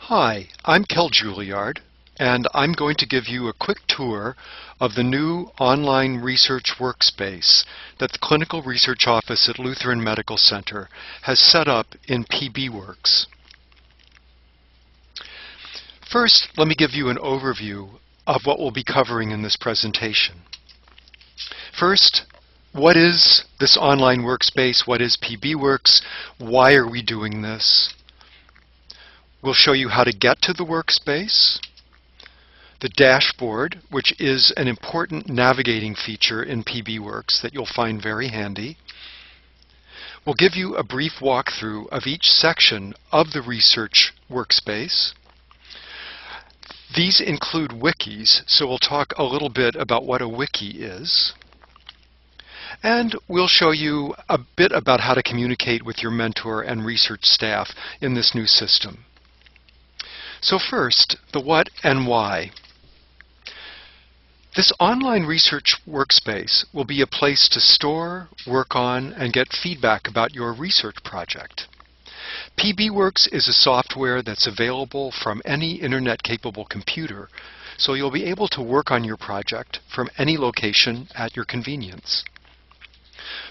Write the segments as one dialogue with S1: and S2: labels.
S1: Hi, I'm Kel Juilliard, and I'm going to give you a quick tour of the new online research workspace that the Clinical Research Office at Lutheran Medical Center has set up in PBWorks. First, let me give you an overview of what we'll be covering in this presentation. First, what is this online workspace? What is PBWorks? Why are we doing this? We'll show you how to get to the workspace, the dashboard, which is an important navigating feature in PBWorks that you'll find very handy. We'll give you a brief walkthrough of each section of the research workspace. These include wikis, so we'll talk a little bit about what a wiki is. And we'll show you a bit about how to communicate with your mentor and research staff in this new system. So first, the what and why. This online research workspace will be a place to store, work on, and get feedback about your research project. PBWorks is a software that's available from any internet-capable computer, so you'll be able to work on your project from any location at your convenience.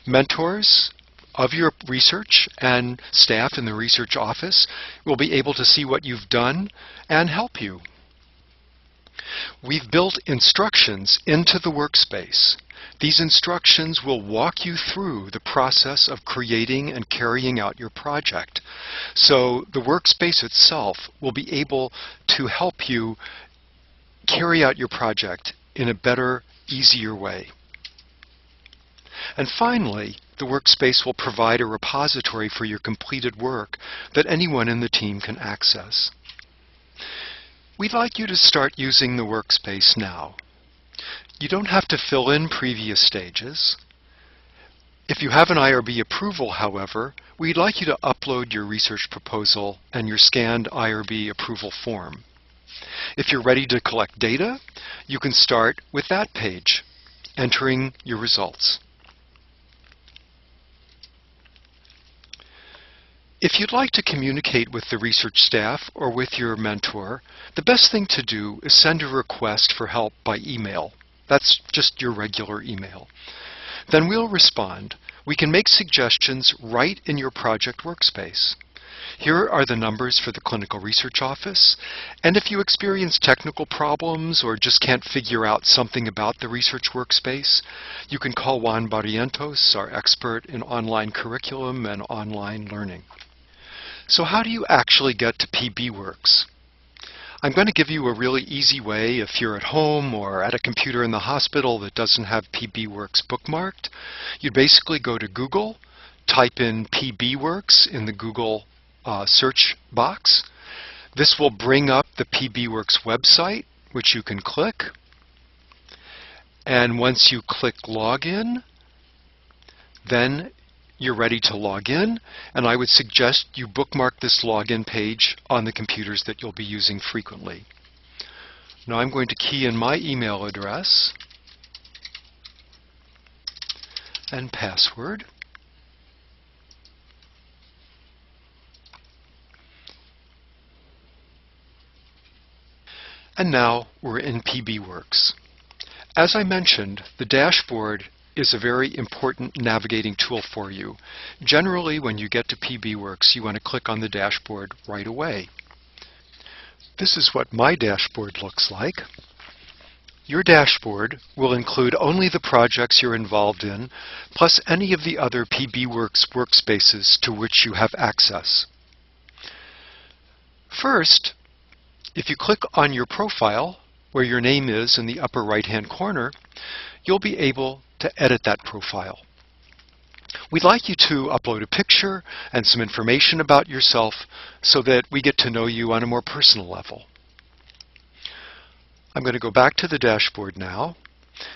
S1: Mentors of your research and staff in the research office will be able to see what you've done and help you. We've built instructions into the workspace. These instructions will walk you through the process of creating and carrying out your project. So the workspace itself will be able to help you carry out your project in a better, easier way. And finally, the workspace will provide a repository for your completed work that anyone in the team can access. We'd like you to start using the workspace now. You don't have to fill in previous stages. If you have an IRB approval, however, we'd like you to upload your research proposal and your scanned IRB approval form. If you're ready to collect data, you can start with that page, entering your results. If you'd like to communicate with the research staff or with your mentor, the best thing to do is send a request for help by email. That's just your regular email. Then we'll respond. We can make suggestions right in your project workspace. Here are the numbers for the Clinical Research Office, and if you experience technical problems or just can't figure out something about the research workspace, you can call Juan Barrientos, our expert in online curriculum and online learning. So how do you actually get to PBWorks? I'm going to give you a really easy way if you're at home or at a computer in the hospital that doesn't have PBWorks bookmarked. You basically go to Google, type in PBWorks in the Google search box. This will bring up the PBWorks website, which you can click. And once you click Login, then you're ready to log in, and I would suggest you bookmark this login page on the computers that you'll be using frequently. Now I'm going to key in my email address and password. And now we're in PBWorks. As I mentioned, the dashboard is a very important navigating tool for you. Generally, when you get to PBWorks, you want to click on the dashboard right away. This is what my dashboard looks like. Your dashboard will include only the projects you're involved in, plus any of the other PBWorks workspaces to which you have access. First, if you click on your profile, where your name is in the upper right-hand corner, you'll be able to edit that profile. We'd like you to upload a picture and some information about yourself so that we get to know you on a more personal level. I'm going to go back to the dashboard now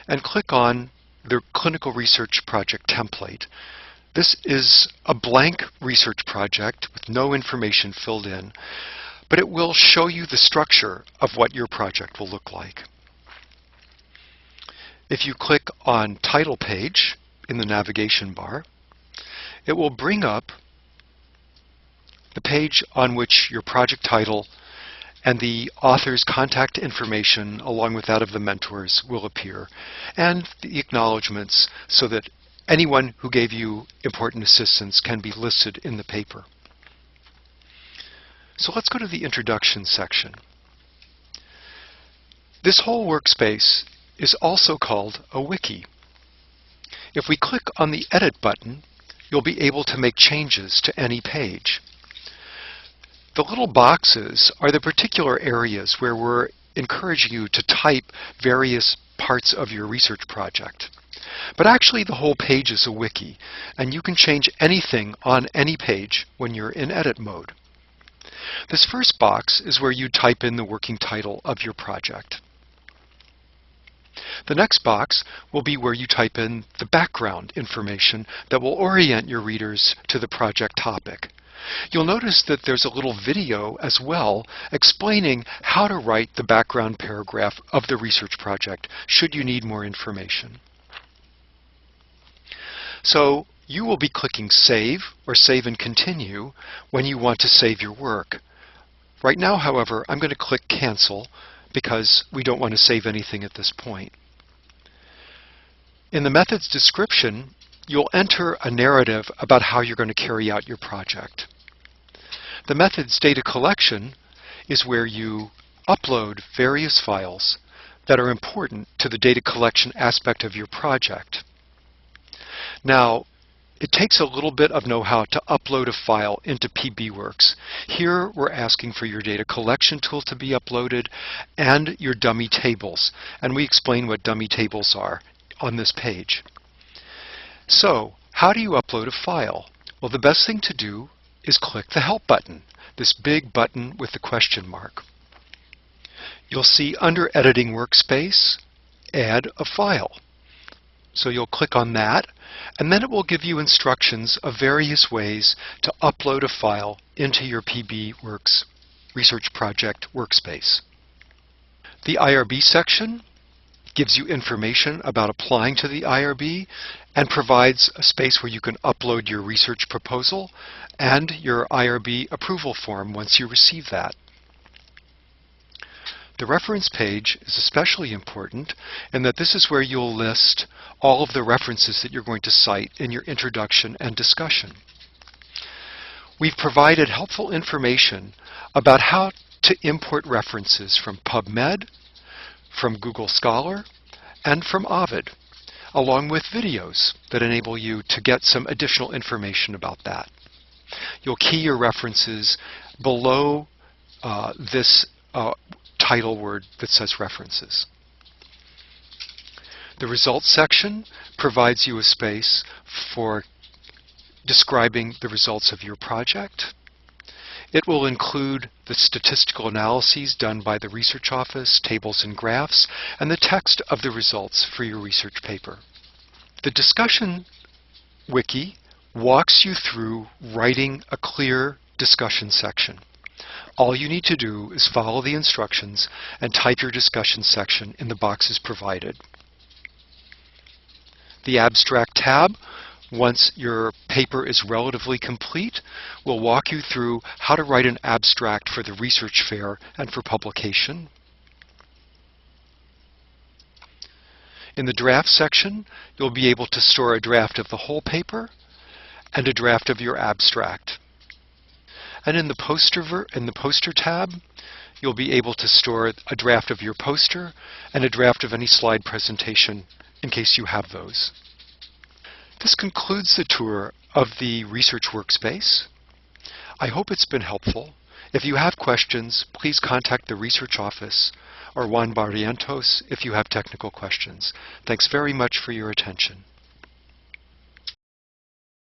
S1: and click on the Clinical Research Project template. This is a blank research project with no information filled in, but it will show you the structure of what your project will look like. If you click on Title Page in the navigation bar, it will bring up the page on which your project title and the author's contact information along with that of the mentors will appear, and the acknowledgments so that anyone who gave you important assistance can be listed in the paper. So let's go to the introduction section. This whole workspace is also called a wiki. If we click on the Edit button, you'll be able to make changes to any page. The little boxes are the particular areas where we're encouraging you to type various parts of your research project. But actually the whole page is a wiki, and you can change anything on any page when you're in edit mode. This first box is where you type in the working title of your project. The next box will be where you type in the background information that will orient your readers to the project topic. You'll notice that there's a little video as well explaining how to write the background paragraph of the research project should you need more information. So you will be clicking Save or Save and Continue when you want to save your work. Right now, however, I'm going to click Cancel because we don't want to save anything at this point. In the method's description, you'll enter a narrative about how you're going to carry out your project. The method's data collection is where you upload various files that are important to the data collection aspect of your project. Now, it takes a little bit of know-how to upload a file into PBWorks. Here we're asking for your data collection tool to be uploaded and your dummy tables, and we explain what dummy tables are on this page. So, how do you upload a file? Well, the best thing to do is click the Help button, this big button with the question mark. You'll see under Editing Workspace, Add a File. So you'll click on that, and then it will give you instructions of various ways to upload a file into your PBWorks Research Project workspace. The IRB section gives you information about applying to the IRB and provides a space where you can upload your research proposal and your IRB approval form once you receive that. The reference page is especially important in that this is where you'll list all of the references that you're going to cite in your introduction and discussion. We've provided helpful information about how to import references from PubMed, from Google Scholar, and from Ovid, along with videos that enable you to get some additional information about that. You'll key your references below this title word that says References. The Results section provides you a space for describing the results of your project. It will include the statistical analyses done by the research office, tables and graphs, and the text of the results for your research paper. The discussion wiki walks you through writing a clear discussion section. All you need to do is follow the instructions and type your discussion section in the boxes provided. The Abstract tab, once your paper is relatively complete, will walk you through how to write an abstract for the research fair and for publication. In the Draft section, you'll be able to store a draft of the whole paper and a draft of your abstract. And in the Poster tab, you'll be able to store a draft of your poster and a draft of any slide presentation in case you have those. This concludes the tour of the Research Workspace. I hope it's been helpful. If you have questions, please contact the Research Office or Juan Barrientos if you have technical questions. Thanks very much for your attention.